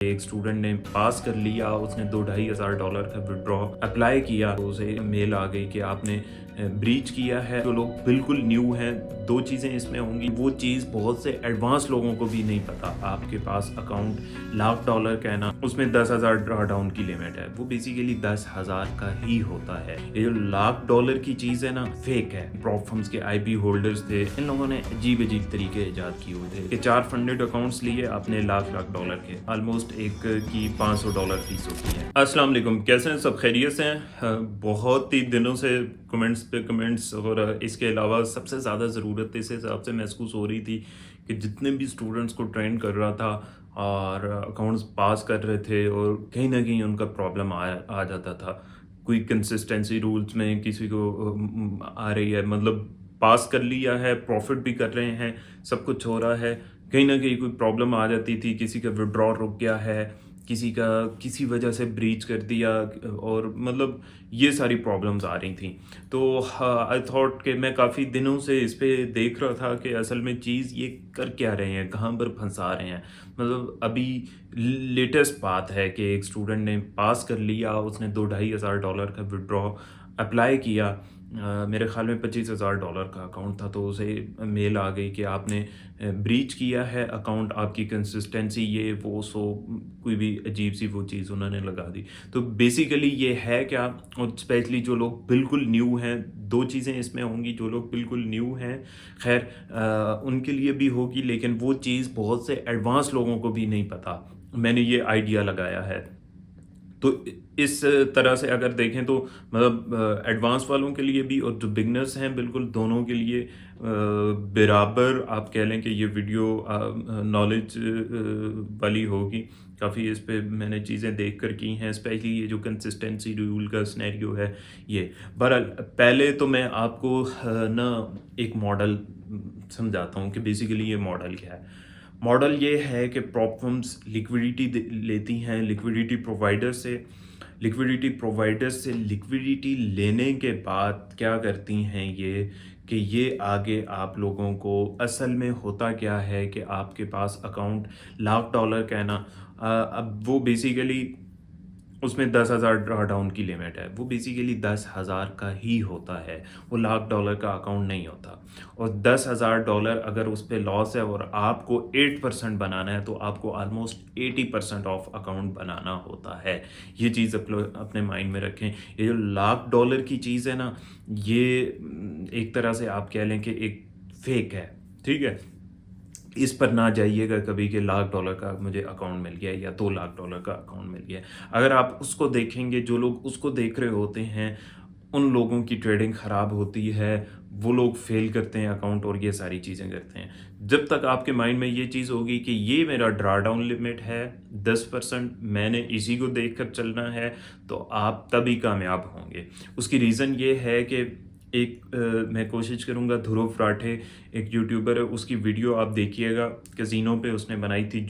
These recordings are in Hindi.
एक स्टूडेंट ने पास कर लिया, उसने $2,500 का विड्रॉ अप्लाई किया तो उसे मेल आ गई कि आपने ब्रीच किया है। जो लोग बिल्कुल न्यू हैं, दो चीज़ें इसमें होंगी। वो चीज़ बहुत से एडवांस लोगों को भी नहीं पता। आपके पास अकाउंट $1,00,000 का है ना, उसमें 10,000 ड्रा डाउन की लिमिट है। वो बेसिकली 10,000 का ही होता है। ये जो $1,00,000 की चीज़ है ना, फेक है। प्रॉप फर्म्स के आईपी होल्डर्स थे, इन लोगों ने अजीब अजीब तरीके ईजाद किए हुए थे कि 4 फंडेड अकाउंट्स लिए आपने लाख डॉलर के, ऑलमोस्ट एक की $500 फीस होती है। अस्सलाम वालेकुम, कैसे हैं सब? खैरियत से हैं? बहुत ही दिनों से कमेंट्स पे कमेंट्स और इसके अलावा सबसे ज़्यादा ज़रूरत इस हिसाब से महसूस हो रही थी कि जितने भी स्टूडेंट्स को ट्रेन कर रहा था और अकाउंट्स पास कर रहे थे और कहीं ना कहीं उनका प्रॉब्लम आ जाता था। कोई कंसिस्टेंसी रूल्स में किसी को आ रही है, मतलब पास कर लिया है, प्रॉफिट भी कर रहे हैं, सब कुछ हो रहा है, कहीं न कहीं कोई प्रॉब्लम आ जाती थी, किसी का विथड्रॉ रुक गया है, किसी का किसी वजह से ब्रीच कर दिया और मतलब ये सारी प्रॉब्लम्स आ रही थी। तो आई थॉट कि मैं काफ़ी दिनों से इस पे देख रहा था कि असल में चीज़ ये कर क्या रहे हैं, कहाँ पर फँसा रहे हैं। मतलब अभी लेटेस्ट बात है कि एक स्टूडेंट ने पास कर लिया, उसने $2,500 का विथड्रॉ अप्लाई किया। मेरे ख़्याल में $25,000 का अकाउंट था, तो उसे मेल आ गई कि आपने ब्रीच किया है अकाउंट, आपकी कंसिस्टेंसी ये वो सो कोई भी अजीब सी वो चीज़ उन्होंने लगा दी। तो बेसिकली ये है क्या, और स्पेशली जो लोग बिल्कुल न्यू हैं, दो चीज़ें इसमें होंगी। जो लोग बिल्कुल न्यू हैं, खैर उनके लिए भी होगी, लेकिन वो चीज़ बहुत से एडवांस लोगों को भी नहीं पता। मैंने ये आइडिया लगाया है। तो इस तरह से अगर देखें तो मतलब एडवांस वालों के लिए भी और जो बिगनर्स हैं, बिल्कुल दोनों के लिए बराबर आप कह लें कि ये वीडियो नॉलेज वाली होगी। काफ़ी इस पे मैंने चीज़ें देख कर की हैं, स्पेशली ये जो कंसिस्टेंसी रूल का सिनेरियो है ये। बहरहाल पहले तो मैं आपको ना एक मॉडल समझाता हूँ कि बेसिकली ये मॉडल क्या है। मॉडल ये है कि प्रॉप फर्म्स लिक्विडिटी लेती हैं लिक्विडिटी प्रोवाइडर से। लिक्विडिटी लेने के बाद क्या करती हैं ये, कि ये आगे आप लोगों को, असल में होता क्या है कि आपके पास अकाउंट $1,00,000 का है ना, अब वो बेसिकली उसमें 10,000 ड्रा डाउन की लिमिट है। वो बेसिकली 10,000 का ही होता है, वो $1,00,000 का अकाउंट नहीं होता। और $10,000 अगर उस पे लॉस है और आपको 8% बनाना है, तो आपको ऑलमोस्ट 80% ऑफ अकाउंट बनाना होता है। ये चीज़ अपने माइंड में रखें। ये जो $1,00,000 की चीज़ है ना, ये एक तरह से आप कह लें कि एक फेक है, ठीक है? इस पर ना जाइएगा कभी कि $1,00,000 का मुझे अकाउंट मिल गया या $2,00,000 का अकाउंट मिल गया। अगर आप उसको देखेंगे, जो लोग उसको देख रहे होते हैं, उन लोगों की ट्रेडिंग ख़राब होती है, वो लोग फ़ेल करते हैं अकाउंट और ये सारी चीज़ें करते हैं। जब तक आपके माइंड में ये चीज़ होगी कि ये मेरा ड्रा डाउन लिमिट है 10%, मैंने इसी को देखकर चलना है, तो आप तभी कामयाब होंगे। उसकी रीज़न ये है कि मैं कोशिश करूँगा, ध्रुव राठे एक यूट्यूबर है, उसकी वीडियो आप देखिएगा। कैसीनो पे उसने बनाई थी,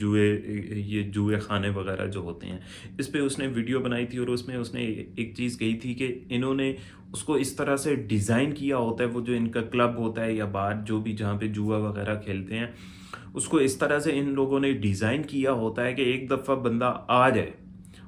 ये जुए खाने वगैरह जो होते हैं, इस पे उसने वीडियो बनाई थी और उसमें उसने एक चीज़ कही थी कि इन्होंने उसको इस तरह से डिज़ाइन किया होता है, वो जो इनका क्लब होता है या बार जो भी जहाँ पे जुआ वगैरह खेलते हैं, उसको इस तरह से इन लोगों ने डिज़ाइन किया होता है कि एक दफ़ा बंदा आ जाए,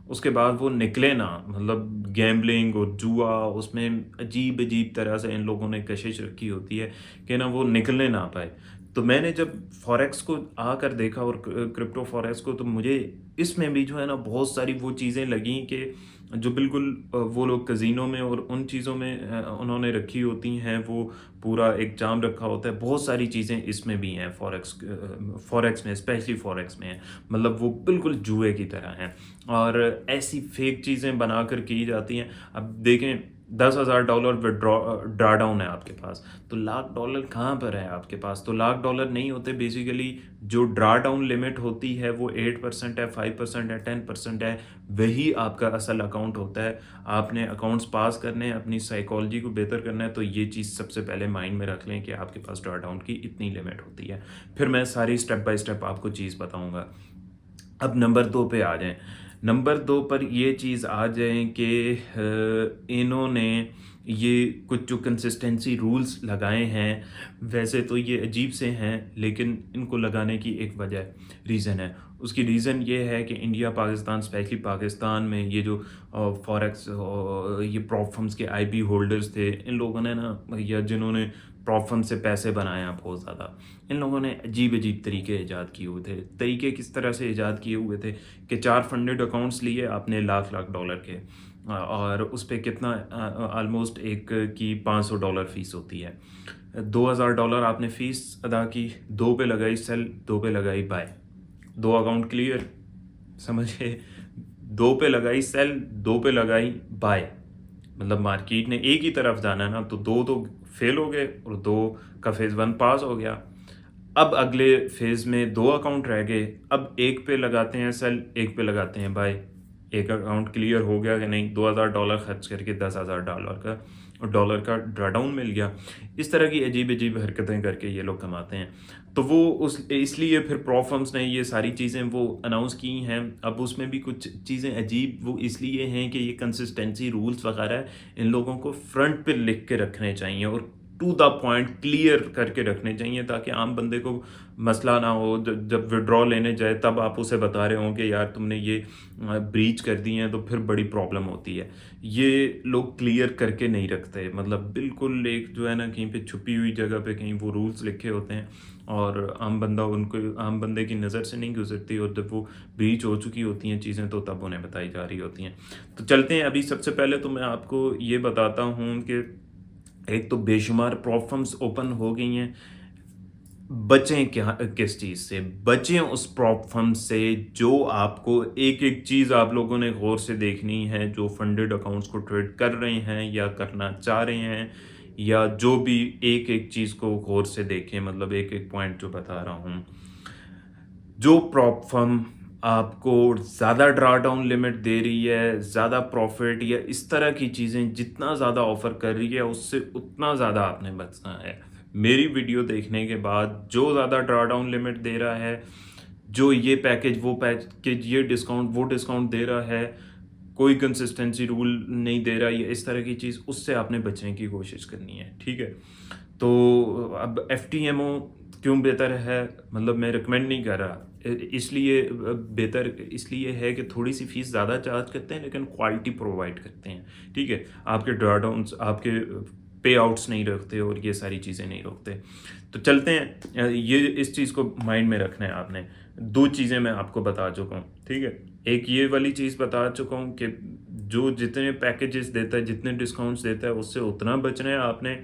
उसके बाद वो निकले ना। मतलब गैम्बलिंग और जुआ, उसमें अजीब-अजीब तरह से इन लोगों ने कशिश रखी होती है कि ना वो निकलने ना पाए। तो मैंने जब फॉरेक्स को आकर देखा और क्रिप्टो फॉरेक्स को, तो मुझे इसमें भी जो है ना बहुत सारी वो चीज़ें लगीं कि जो बिल्कुल वो लोग कैज़ीनो में और उन चीज़ों में उन्होंने रखी होती हैं, वो पूरा एक जाम रखा होता है। बहुत सारी चीज़ें इसमें भी हैं, फॉरेक्स में, स्पेशली फॉरेक्स में है। मतलब वो बिल्कुल जुए की तरह हैं और ऐसी फेक चीज़ें बनाकर की जाती हैं। अब देखें, $10,000 ड्रा डाउन है आपके पास, तो $1,00,000 कहाँ पर है आपके पास? तो $1,00,000 नहीं होते। बेसिकली जो ड्रा डाउन लिमिट होती है वो 8% है, 5% है, 10% है, वही आपका असल अकाउंट होता है। आपने अकाउंट्स पास करने हैं, अपनी साइकोलॉजी को बेहतर करना है, तो ये चीज़ सबसे पहले माइंड में रख लें कि आपके पास ड्रा डाउन की इतनी लिमिट होती है। फिर मैं सारी स्टेप बाय स्टेप आपको चीज़ बताऊँगा। अब नंबर 2 पे आ जाएँ। नंबर 2 पर ये चीज़ आ जाए कि इन्होंने ये कुछ जो कंसिस्टेंसी रूल्स लगाए हैं, वैसे तो ये अजीब से हैं, लेकिन इनको लगाने की एक वजह रीज़न है। उसकी रीज़न ये है कि इंडिया पाकिस्तान, स्पेशली पाकिस्तान में ये जो फॉरेक्स ये प्रॉप फर्म्स के आईपी होल्डर्स थे, इन लोगों ने ना, या जिन्होंने प्रॉप फर्म से पैसे बनाया बहुत ज़्यादा, इन लोगों ने अजीब-अजीब तरीके ईजाद किए हुए थे। तरीके किस तरह से ईजाद किए हुए थे कि 4 फंडेड अकाउंट्स लिए आपने लाख-लाख डॉलर के, और उस पे कितना ऑलमोस्ट एक की $500 फ़ीस होती है। $2000 आपने फ़ीस अदा की, 2 पे लगाई सेल, 2 पे लगाई बाय, 2 अकाउंट क्लियर, समझे? 2 पे लगाई सेल, 2 पे लगाई बाय। मतलब मार्केट ने एक ही तरफ जाना है ना, तो 2 तो फेल हो गए और 2 का फ़ेज़ 1 पास हो गया। अब अगले फ़ेज़ में 2 अकाउंट रह गए, अब एक पे लगाते हैं सेल, एक पे लगाते हैं बाय। एक अकाउंट क्लियर हो गया कि नहीं, $2000 खर्च करके $10,000 का ड्रॉडाउन मिल गया। इस तरह की अजीब-अजीब हरकतें करके ये लोग कमाते हैं। तो वो उस इसलिए फिर प्रॉप फर्म्स ने ये सारी चीज़ें वो अनाउंस की हैं। अब उसमें भी कुछ चीज़ें अजीब वो इसलिए हैं कि ये कंसिस्टेंसी रूल्स वगैरह इन लोगों को फ्रंट पे लिख के रखने चाहिए और टू द पॉइंट क्लियर करके रखने चाहिए, ताकि आम बंदे को मसला ना हो। जब विड्रॉ लेने जाए तब आप उसे बता रहे हो कि यार तुमने ये ब्रीच कर दी है, तो फिर बड़ी प्रॉब्लम होती है। ये लोग क्लियर करके नहीं रखते, मतलब बिल्कुल एक जो है ना, कहीं पे छुपी हुई जगह पे कहीं वो रूल्स लिखे होते हैं और आम बंदे की नज़र से नहीं गुजरती, और जब वो ब्रीच हो चुकी होती हैं चीज़ें तो तब उन्हें बताई जा रही होती हैं। तो चलते हैं, अभी सबसे पहले तो मैं आपको ये बताता हूँ कि एक तो बेशुमार प्रॉप फर्म्स ओपन हो गई हैं। बचें क्या, किस चीज़ से? बचें उस प्रॉप फर्म से जो आपको एक-एक चीज़ आप लोगों ने गौर से देखनी है, जो फंडेड अकाउंट्स को ट्रेड कर रहे हैं या करना चाह रहे हैं, या जो भी एक-एक चीज़ को गौर से देखें, मतलब एक-एक पॉइंट जो बता रहा हूँ। जो प्रॉप फर्म आपको ज़्यादा ड्रॉडाउन लिमिट दे रही है, ज़्यादा प्रॉफ़िट या इस तरह की चीज़ें जितना ज़्यादा ऑफ़र कर रही है, उससे उतना ज़्यादा आपने बचना है। मेरी वीडियो देखने के बाद जो ज़्यादा ड्रॉडाउन लिमिट दे रहा है, जो ये पैकेज, वो पैकेज, ये डिस्काउंट, वो डिस्काउंट दे रहा है, कोई कंसिस्टेंसी रूल नहीं दे रहा, या इस तरह की चीज़, उससे आपने बचने की कोशिश करनी है, ठीक है? तो अब एफटीएमओ क्यों बेहतर है, मतलब मैं रिकमेंड नहीं कर रहा, इसलिए बेहतर इसलिए है कि थोड़ी सी फीस ज़्यादा चार्ज करते हैं लेकिन क्वालिटी प्रोवाइड करते हैं, ठीक है? आपके ड्रॉडाउन्स, आपके पे आउट्स नहीं रखते और ये सारी चीज़ें नहीं रोकते। तो चलते हैं, ये इस चीज़ को माइंड में रखना है आपने। 2 चीज़ें मैं आपको बता चुका हूँ, ठीक है? एक ये वाली चीज़ बता चुका हूँ कि जो जितने पैकेजेस देता है, जितने डिस्काउंट्स देता है, उससे उतना बचना है आपने।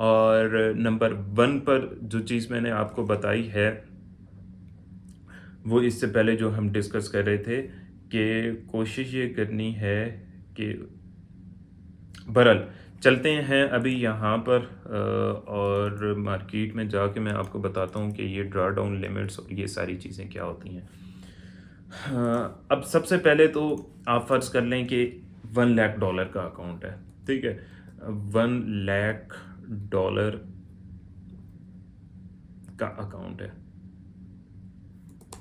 और नंबर 1 पर जो चीज़ मैंने आपको बताई है, वो इससे पहले जो हम डिस्कस कर रहे थे, कि कोशिश ये करनी है कि बहरहाल चलते हैं अभी यहाँ पर, और मार्केट में जाके मैं आपको बताता हूँ कि ये ड्रा डाउन लिमिट्स और ये सारी चीज़ें क्या होती हैं। अब सबसे पहले तो आप फ़र्ज़ कर लें कि $1 लाख का अकाउंट है, ठीक है? $1 लाख का अकाउंट है।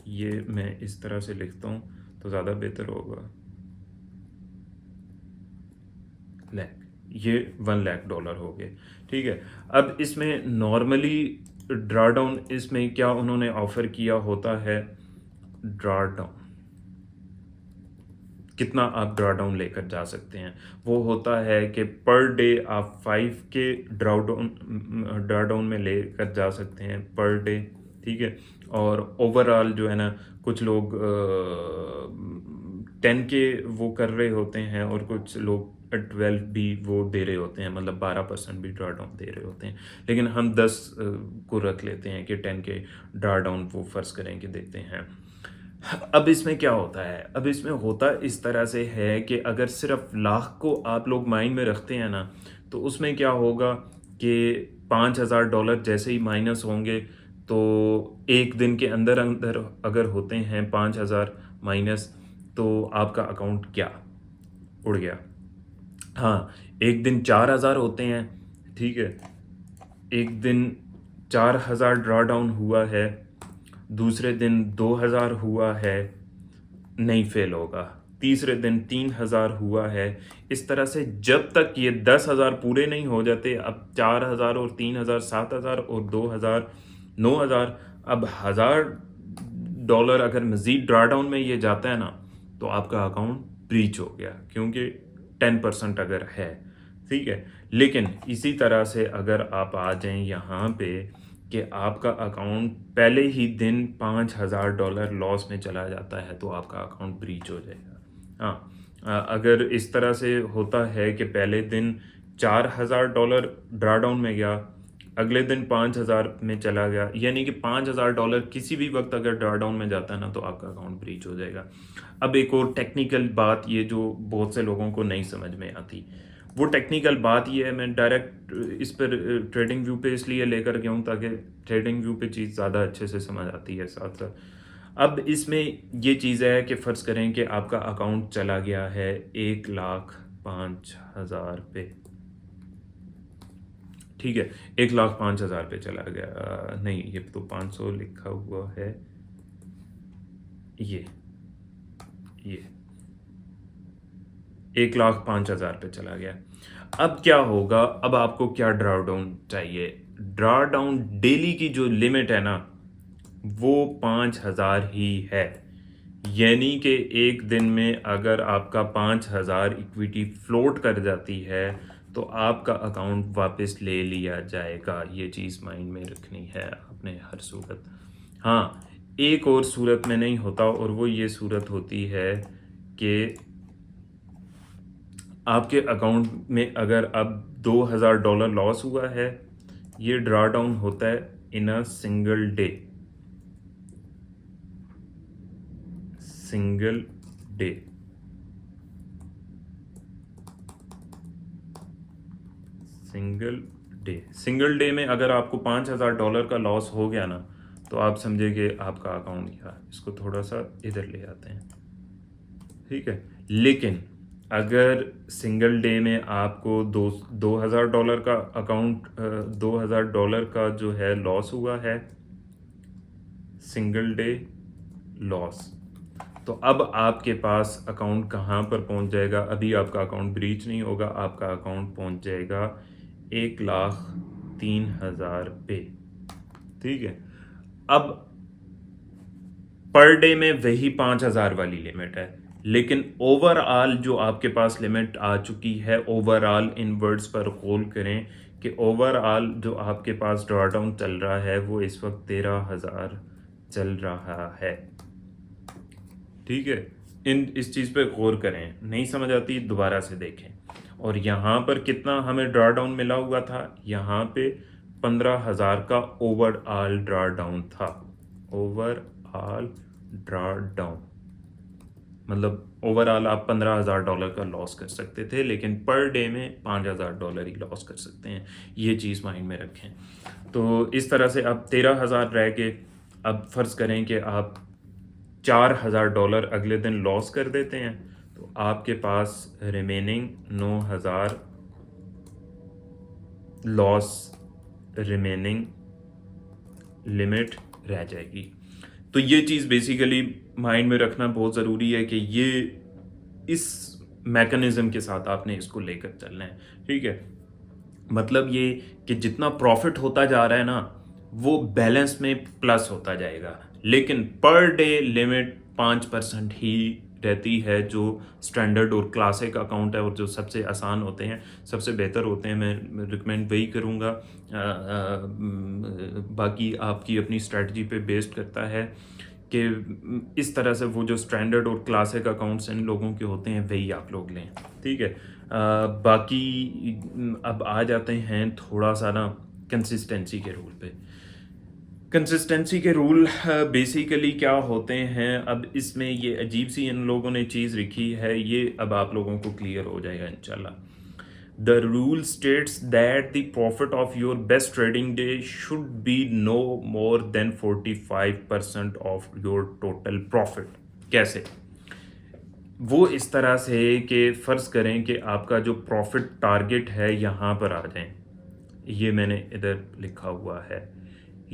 ये मैं इस तरह से लिखता हूँ तो ज़्यादा बेहतर होगा। लाख, ये $1 लाख हो गए, ठीक है? अब इसमें नॉर्मली ड्रा डाउन, इसमें क्या उन्होंने ऑफ़र किया होता है, ड्रा डाउन कितना आप ड्रा डाउन लेकर जा सकते हैं, वो होता है कि पर डे आप 5 के ड्रा डाउन में लेकर जा सकते हैं पर डे, ठीक है? और ओवरऑल जो है ना, कुछ लोग 10 के वो कर रहे होते हैं और कुछ लोग 12 भी वो दे रहे होते हैं, मतलब 12% भी ड्रा डाउन दे रहे होते हैं। लेकिन हम 10 को रख लेते हैं कि 10 के ड्रा डाउन वो फ़र्ज़ करें कि देते हैं। अब इसमें क्या होता है, अब इसमें होता इस तरह से है कि अगर सिर्फ लाख को आप लोग माइंड में रखते हैं ना, तो उसमें क्या होगा कि $5000 जैसे ही माइनस होंगे, तो एक दिन के अंदर अंदर अगर होते हैं 5000 माइनस, तो आपका अकाउंट क्या उड़ गया। हाँ, एक दिन 4000 होते हैं, ठीक है? एक दिन 4000 ड्रा डाउन हुआ है, दूसरे दिन 2000 हुआ है, नहीं फेल होगा। तीसरे दिन 3000 हुआ है। इस तरह से जब तक ये 10,000 पूरे नहीं हो जाते, अब 4000 और 3000 7000 और 2000 9000, अब 1000 डॉलर अगर मज़ीद ड्रा डाउन में ये जाता है ना, तो आपका अकाउंट ब्रीच हो गया, क्योंकि 10% अगर है, ठीक है। लेकिन इसी तरह से अगर आप आ जाएं यहाँ पे कि आपका अकाउंट पहले ही दिन $5000 लॉस में चला जाता है, तो आपका अकाउंट ब्रीच हो जाएगा। हाँ, अगर इस तरह से होता है कि पहले दिन $4000 ड्रा डाउन में गया, अगले दिन 5000 में चला गया, यानी कि $5000 किसी भी वक्त अगर ड्रा डाउन में जाता है ना, तो आपका अकाउंट ब्रीच हो जाएगा। अब एक और टेक्निकल बात, ये जो बहुत से लोगों को नहीं समझ में आती, वो टेक्निकल बात ये है, मैं डायरेक्ट इस पर ट्रेडिंग व्यू पे इसलिए लेकर गया हूँ ताकि ट्रेडिंग व्यू पे चीज़ ज़्यादा अच्छे से समझ आती है साथ साथ। अब इसमें ये चीज़ है कि फ़र्ज़ करें कि आपका अकाउंट चला गया है 1,05,000 पे, ठीक है, 1,05,000 पे चला गया, नहीं ये तो 500 लिखा हुआ है, ये 1,05,000 पे चला गया। अब क्या होगा, अब आपको क्या ड्रा डाउन चाहिए? ड्रा डाउन डेली की जो लिमिट है ना, वो 5,000 ही है। यानी कि एक दिन में अगर आपका 5,000 इक्विटी फ्लोट कर जाती है, तो आपका अकाउंट वापस ले लिया जाएगा। ये चीज़ माइंड में रखनी है आपने हर सूरत। हाँ, एक और सूरत में नहीं होता, और वो ये सूरत होती है कि आपके अकाउंट में अगर अब $2,000 लॉस हुआ है, ये ड्रा डाउन होता है in a single day, single day. Single day में अगर आपको $5,000 का लॉस हो गया ना, तो आप समझे कि आपका अकाउंट गया। इसको थोड़ा सा इधर ले आते हैं, ठीक है। लेकिन अगर सिंगल डे में आपको $2,000 का अकाउंट $2,000 का जो है लॉस हुआ है, सिंगल डे लॉस, तो अब आपके पास अकाउंट कहाँ पर पहुँच जाएगा? अभी आपका अकाउंट ब्रीच नहीं होगा, आपका अकाउंट पहुँच जाएगा 1,03,000 पे, ठीक है। अब पर डे में वही 5,000 वाली लिमिट है, लेकिन ओवरऑल जो आपके पास लिमिट आ चुकी है, ओवरऑल इन वर्ड्स पर कॉल करें कि ओवरऑल जो आपके पास ड्रॉ डाउन चल रहा है, वो इस वक्त 13,000 चल रहा है, ठीक है। इस चीज़ पे गौर करें, नहीं समझ आती दोबारा से देखें। और यहाँ पर कितना हमें ड्रा डाउन मिला हुआ था? यहाँ पे 15,000 का ओवरऑल ड्रा डाउन था, ओवरऑल ड्रा डाउन, मतलब ओवरऑल आप $15,000 का लॉस कर सकते थे, लेकिन पर डे में $5,000 ही लॉस कर सकते हैं। ये चीज़ माइंड में रखें। तो इस तरह से अब 13,000 रह गए। अब फ़र्ज़ करें कि आप $4,000 अगले दिन लॉस कर देते हैं, तो आपके पास रिमेनिंग 9,000 लॉस रिमेनिंग लिमिट रह जाएगी। तो ये चीज़ बेसिकली माइंड में रखना बहुत ज़रूरी है कि ये इस मैकेनिज़्म के साथ आपने इसको लेकर चलना है, ठीक है। मतलब ये कि जितना प्रॉफिट होता जा रहा है ना, वो बैलेंस में प्लस होता जाएगा, लेकिन पर डे लिमिट 5% ही रहती है, जो स्टैंडर्ड और क्लासिक अकाउंट है और जो सबसे आसान होते हैं, सबसे बेहतर होते हैं। मैं रिकमेंड वही करूँगा। बाकी आपकी अपनी स्ट्रेटजी पे बेस्ड करता है कि इस तरह से वो जो स्टैंडर्ड और क्लासिक अकाउंट्स इन लोगों के होते हैं, वही आप लोग लें, ठीक है। बाकी अब आ जाते हैं थोड़ा सा ना कंसिस्टेंसी के रूल पे। कंसिस्टेंसी के रूल बेसिकली क्या होते हैं, अब इसमें ये अजीब सी इन लोगों ने चीज़ लिखी है, ये अब आप लोगों को क्लियर हो जाएगा इंशाल्लाह। The rule states that the profit of your best trading day should be no more than 45% of your total profit। कैसे? वो इस तरह से कि फ़र्ज़ करें कि आपका जो प्रॉफिट टारगेट है, यहाँ पर आ जाएं, ये मैंने इधर लिखा हुआ है,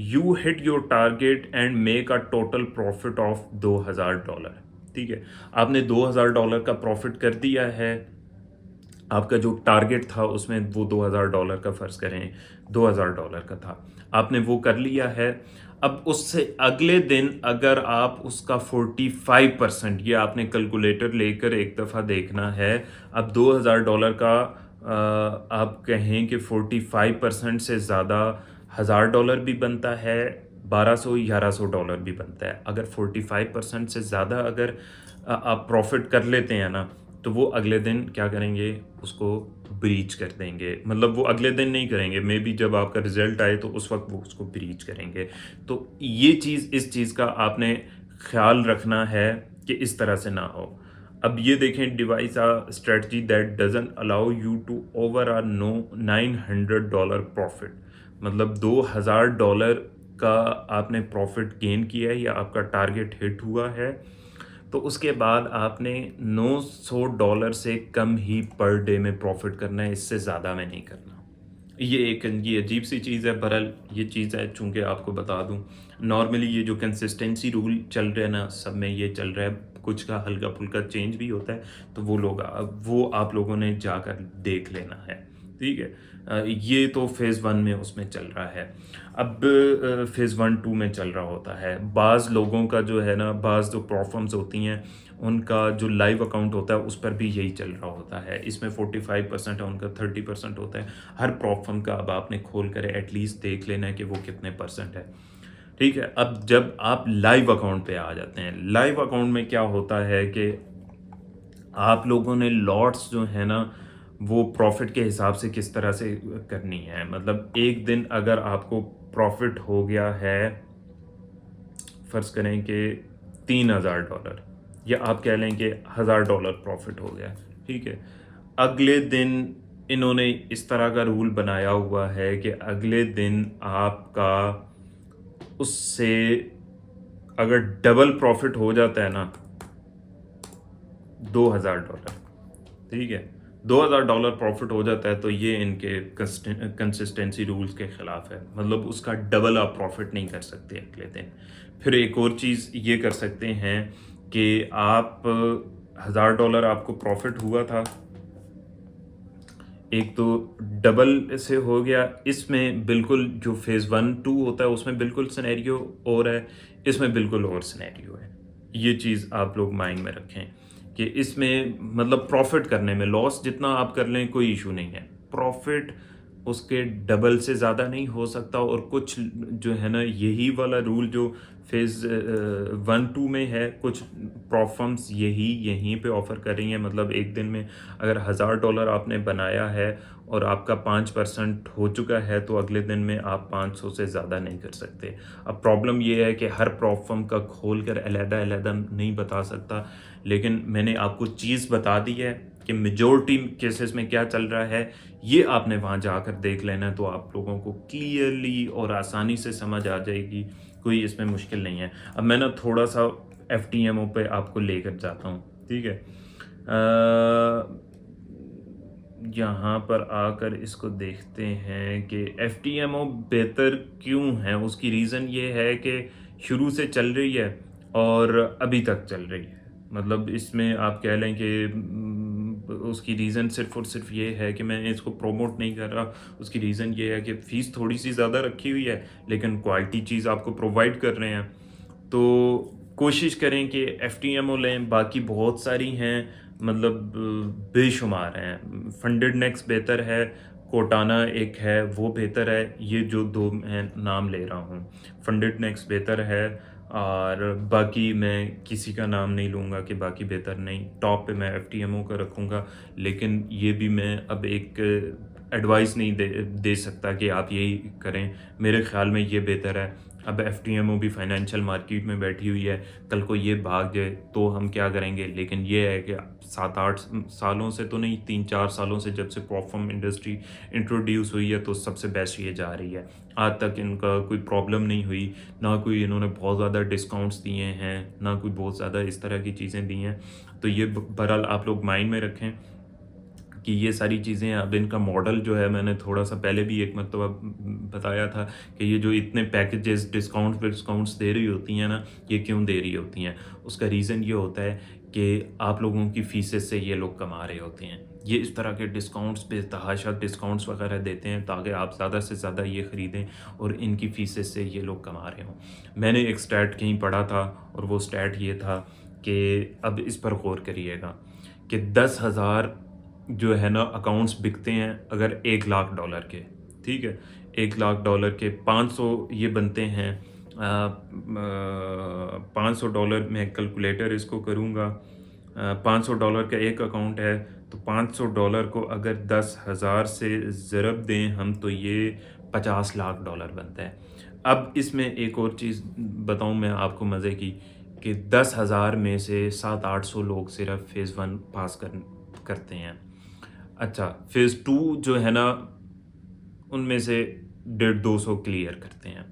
you hit your target and make a total profit of $2,000, ठीक है। आपने $2,000 का प्रॉफिट कर दिया है, आपका जो टारगेट था उसमें वो $2,000 का फ़र्ज़ करें $2,000 का था, आपने वो कर लिया है। अब उससे अगले दिन अगर आप उसका 45%, ये आपने कैलकुलेटर लेकर एक दफ़ा देखना है। अब $2000 का आप कहें कि 45% से ज़्यादा $1000 भी बनता है, 1200-1100 भी बनता है। अगर 45% से ज़्यादा अगर आप प्रॉफ़िट कर लेते हैं ना, तो वो अगले दिन क्या करेंगे, उसको ब्रीच कर देंगे। मतलब वो अगले दिन नहीं करेंगे, मे बी जब आपका रिज़ल्ट आए तो उस वक़्त वो उसको ब्रीच करेंगे। तो ये चीज़, इस चीज़ का आपने ख़्याल रखना है कि इस तरह से ना हो। अब ये देखें, devise a strategy that doesn't allow you to over a no $900 profit. मतलब $2000 का आपने प्रॉफ़िट गेन किया है या आपका टारगेट हिट हुआ है, तो उसके बाद आपने $900 से कम ही पर डे में प्रॉफ़िट करना है, इससे ज़्यादा में नहीं करना। ये अजीब-सी चीज़ है, बहरहाल ये चीज़ है, चूँकि आपको बता दूँ, नॉर्मली ये जो कंसिस्टेंसी रूल चल रहे हैं ना, सब में ये चल रहा है, कुछ का हल्का-फुल्का चेंज भी होता है, तो वो आप लोगों ने जाकर देख लेना है, ठीक है? ये तो फ़ेज़ 1 में उसमें चल रहा है। अब फ़ेज़ 1-2 में चल रहा होता है। बाज़ लोगों का जो है ना, बाज़ जो प्लेटफ़ॉर्म्स होती हैं, उनका जो लाइव अकाउंट होता है, उस पर भी यही चल रहा होता है। इसमें 45% है, उनका 30% होता है। हर प्लेटफ़ॉर्म का अब आपने खोल कर एटलीस्ट देख लेना है कि वो कितने परसेंट है। ठीक है? अब जब आप लाइव अकाउंट पे आ जाते हैं, लाइव अकाउंट में क्या होता है कि आप लोगों ने लॉट्स जो है ना, वो प्रॉफ़िट के हिसाब से किस तरह से करनी है। मतलब एक दिन अगर आपको प्रॉफ़िट हो गया है, फ़र्ज़ करें कि $3000, या आप कह लें कि $1000 प्रॉफ़िट हो गया, ठीक है? अगले दिन इन्होंने इस तरह का रूल बनाया हुआ है कि अगले दिन आपका उससे अगर डबल प्रॉफ़िट हो जाता है ना, $2000, ठीक है? $2000 प्रॉफ़िट हो जाता है, तो ये इनके कंसिस्टेंसी रूल्स के ख़िलाफ़ है। मतलब उसका डबल आप प्रॉफ़िट नहीं कर सकते अगले दिन। फिर एक और चीज़ ये कर सकते हैं कि आप $1000 आपको प्रॉफ़िट हुआ था, एक तो डबल से हो गया, इसमें बिल्कुल जो फ़ेज़ 1-2 होता है उसमें बिल्कुल सिनेरियो और है, इसमें बिल्कुल और सिनेरियो है। ये चीज़ आप लोग माइंड में रखें कि इसमें मतलब प्रॉफ़िट करने में लॉस जितना आप कर लें कोई इश्यू नहीं है। प्रॉफ़िट उसके डबल से ज़्यादा नहीं हो सकता, और कुछ जो है ना, यही वाला रूल जो फ़ेज़ 1-2 में है, कुछ प्लेटफ़ॉर्म्स यहीं पे ऑफ़र कर रही हैं। मतलब एक दिन में अगर $1000 आपने बनाया है और आपका 5% हो चुका है, तो अगले दिन में आप 500 से ज़्यादा नहीं कर सकते। अब प्रॉब्लम ये है कि हर प्लेटफ़ॉर्म का खोल कर अलग-अलग नहीं बता सकता, लेकिन मैंने आपको चीज़ बता दी है कि मेजॉरिटी केसेस में क्या चल रहा है, ये आपने वहाँ जाकर देख लेना है, तो आप लोगों को क्लियरली और आसानी से समझ आ जाएगी, कोई इसमें मुश्किल नहीं है। अब मैं ना थोड़ा-सा एफटीएमओ पे आपको लेकर जाता हूँ, ठीक है? यहाँ पर आकर इसको देखते हैं कि एफटीएमओ बेहतर क्यों है? उसकी रीज़न ये है कि शुरू से चल रही है और अभी तक चल रही है। मतलब इसमें आप कह लें कि उसकी रीज़न सिर्फ़ और सिर्फ़ ये है कि मैं इसको प्रमोट नहीं कर रहा। उसकी रीज़न ये है कि फ़ीस थोड़ी-सी ज़्यादा रखी हुई है, लेकिन क्वालिटी चीज़ आपको प्रोवाइड कर रहे हैं। तो कोशिश करें कि एफटीएमओ लें, बाकी बहुत सारी हैं, मतलब बेशुमार हैं। फंडेड नेक्स्ट बेहतर है, कोटाना एक है, वो बेहतर है। ये जो 2 मैं नाम ले रहा हूँ, फंडेड नेक्स्ट बेहतर है, और बाकी मैं किसी का नाम नहीं लूँगा कि बाकी बेहतर नहीं। टॉप पे मैं एफटीएमओ का रखूँगा, लेकिन ये भी मैं अब एक एडवाइस नहीं दे सकता कि आप यही करें। मेरे ख़्याल में ये बेहतर है। अब एफटीएमओ भी फाइनेंशियल मार्केट में बैठी हुई है, कल को ये भाग जाए तो हम क्या करेंगे? लेकिन ये है कि 7-8 सालों से तो नहीं, 3-4 सालों से जब से प्लेटफ़ॉर्म इंडस्ट्री इंट्रोड्यूस हुई है, तो सबसे बेस्ट ये जा रही है। आज तक इनका कोई प्रॉब्लम नहीं हुई, ना कोई इन्होंने बहुत ज़्यादा डिस्काउंट्स दिए हैं, ना कोई बहुत ज़्यादा इस तरह की चीज़ें दी हैं। तो ये बहरहाल आप लोग माइंड में रखें कि ये सारी चीज़ें, अब इनका मॉडल जो है, मैंने थोड़ा-सा पहले भी एक मर्तबा बताया था कि ये जो इतने पैकेजेस डिस्काउंट्स दे रही होती हैं ना, ये क्यों दे रही होती हैं? उसका रीज़न ये होता है कि आप लोगों की फ़ीसेस से ये लोग कमा रहे होते हैं। ये इस तरह के डिस्काउंट्स बेतहाशा डिस्काउंट्स वगैरह देते हैं ताकि आप ज़्यादा से ज़्यादा ये ख़रीदें और इनकी फ़ीसेस से ये लोग कमा रहे हों। मैंने एक स्टैट कहीं पढ़ा था और वो स्टैट ये था कि अब इस पर गौर करिएगा कि 10,000 जो है ना अकाउंट्स बिकते हैं अगर $1,00,000 के, ठीक है? $1,00,000 के 500 ये बनते हैं। $500 मैं कैलकुलेटर इसको करूँगा। $500 का एक अकाउंट है तो $500 को अगर 10,000 से ज़रब दें हम तो ये $50,00,000 बनता है। अब इसमें एक और चीज़ बताऊँ मैं आपको मज़े की कि 10,000 में से 700-800 लोग सिर्फ़ फ़ेज़ 1 पास करते हैं। अच्छा, फ़ेज़ 2 जो है ना उनमें से 150-200 क्लियर करते हैं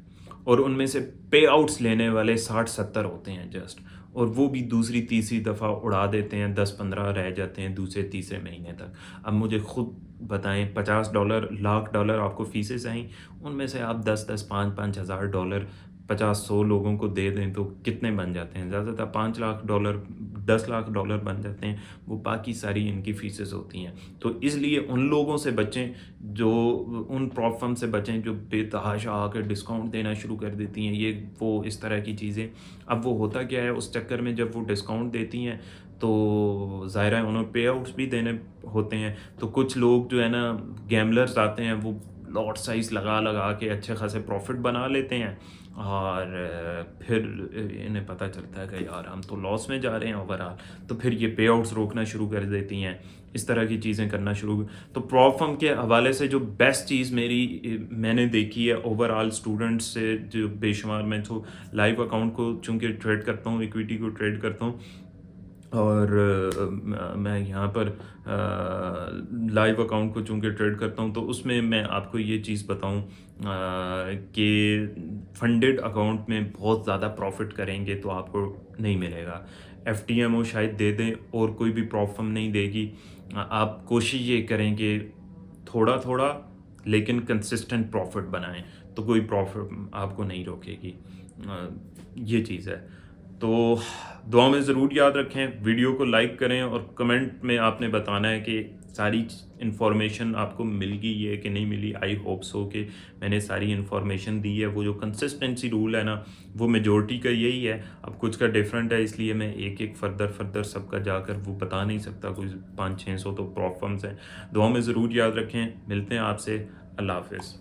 और उनमें से पे आउट्स लेने वाले 60-70 होते हैं जस्ट, और वो भी दूसरी तीसरी दफ़ा उड़ा देते हैं, 10-15 रह जाते हैं दूसरे तीसरे महीने तक। अब मुझे खुद बताएं, $50 $1,00,000 आपको फीसेस आई, उनमें से आप 10-10 5-5 हज़ार डॉलर 50-100 लोगों को दे दें तो कितने बन जाते हैं? ज़्यादातर $5,00,000 $10,00,000 बन जाते हैं। वो बाकी सारी इनकी फ़ीसेस होती हैं। तो इसलिए उन लोगों से बचें, जो उन प्रॉप फर्म से बचें जो बेतहाशा आकर डिस्काउंट देना शुरू कर देती हैं, ये वो इस तरह की चीज़ें। अब वो होता क्या है, उस चक्कर में जब वो डिस्काउंट देती हैं तो ज़ाहिर है उन्हें पे आउट्स भी देने होते हैं। तो कुछ लोग जो है ना गैम्बलर्स आते हैं, वो लॉट साइज़ लगा के अच्छे खासे प्रॉफ़िट बना लेते हैं और फिर इन्हें पता चलता है कि यार हम तो लॉस में जा रहे हैं ओवरऑल, तो फिर ये पे आउट्स रोकना शुरू कर देती हैं, इस तरह की चीज़ें करना शुरू। तो प्रॉप फर्म के हवाले से जो बेस्ट चीज़ मैंने देखी है ओवरऑल स्टूडेंट्स से, जो बेशुमार, मैं तो लाइव अकाउंट को चूँकि ट्रेड करता हूँ, इक्विटी को ट्रेड करता हूँ और मैं यहाँ पर लाइव अकाउंट को चूँकि ट्रेड करता हूँ, तो उसमें मैं आपको ये चीज़ बताऊँ कि फंडेड अकाउंट में बहुत ज़्यादा प्रॉफिट करेंगे तो आपको नहीं मिलेगा। एफटीएमओ शायद दे दें और कोई भी प्रॉप फर्म नहीं देगी। आप कोशिश ये करें कि थोड़ा-थोड़ा लेकिन कंसिस्टेंट प्रॉफिट बनाएँ, तो कोई प्रॉफिट आपको नहीं रोकेगी। ये चीज़ है। तो दुआ में ज़रूर याद रखें, वीडियो को लाइक करें और कमेंट में आपने बताना है कि सारी इन्फॉर्मेशन आपको मिल गई है कि नहीं मिली। आई होप सो कि मैंने सारी इन्फॉर्मेशन दी है। वो जो कंसिस्टेंसी रूल है ना, वो मेजॉरिटी का यही है। अब कुछ का डिफरेंट है, इसलिए मैं एक-एक फर्दर सबका जाकर वो बता नहीं सकता। कोई 500-600 तो प्रॉप फर्म्स हैं। दुआ में ज़रूर याद रखें। मिलते हैं आपसे। अल्लाह हाफ़िज़।